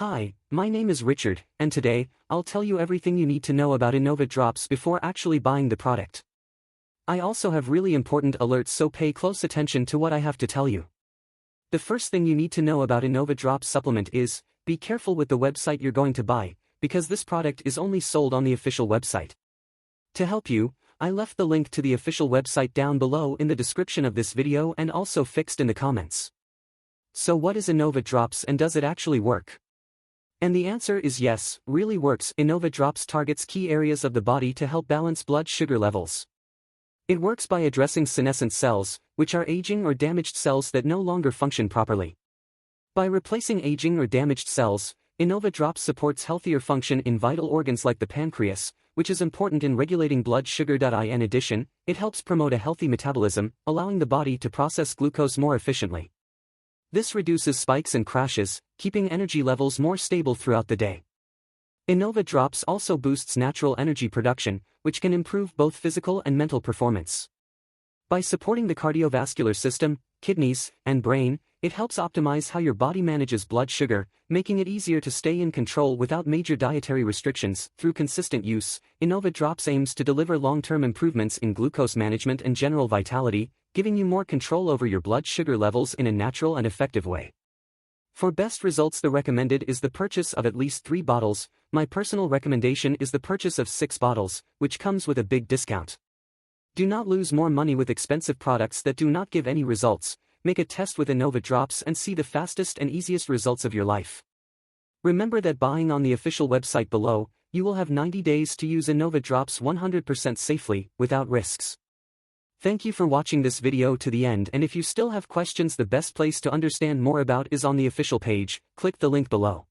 Hi, my name is Richard, and today, I'll tell you everything you need to know about Innova Drops before actually buying the product. I also have really important alerts, so pay close attention to what I have to tell you. The first thing you need to know about Innova Drops supplement is, be careful with the website you're going to buy, because this product is only sold on the official website. To help you, I left the link to the official website down below in the description of this video and also fixed in the comments. So what is Innova Drops and does it actually work? And the answer is yes, really works. Innova Drops targets key areas of the body to help balance blood sugar levels. It works by addressing senescent cells, which are aging or damaged cells that no longer function properly. By replacing aging or damaged cells, Innova Drops supports healthier function in vital organs like the pancreas, which is important in regulating blood sugar. In addition, it helps promote a healthy metabolism, allowing the body to process glucose more efficiently. This reduces spikes and crashes, keeping energy levels more stable throughout the day. Innova Drops also boosts natural energy production, which can improve both physical and mental performance. By supporting the cardiovascular system, kidneys, and brain, it helps optimize how your body manages blood sugar, making it easier to stay in control without major dietary restrictions. Through consistent use, Innova Drops aims to deliver long-term improvements in glucose management and general vitality, giving you more control over your blood sugar levels in a natural and effective way. For best results, the recommended is the purchase of at least 3 bottles. My personal recommendation is the purchase of 6 bottles, which comes with a big discount. Do not lose more money with expensive products that do not give any results. Make a test with Innova Drops and see the fastest and easiest results of your life. Remember that buying on the official website below, you will have 90 days to use Innova Drops 100% safely, without risks. Thank you for watching this video to the end, and if you still have questions, the best place to understand more about is on the official page. Click the link below.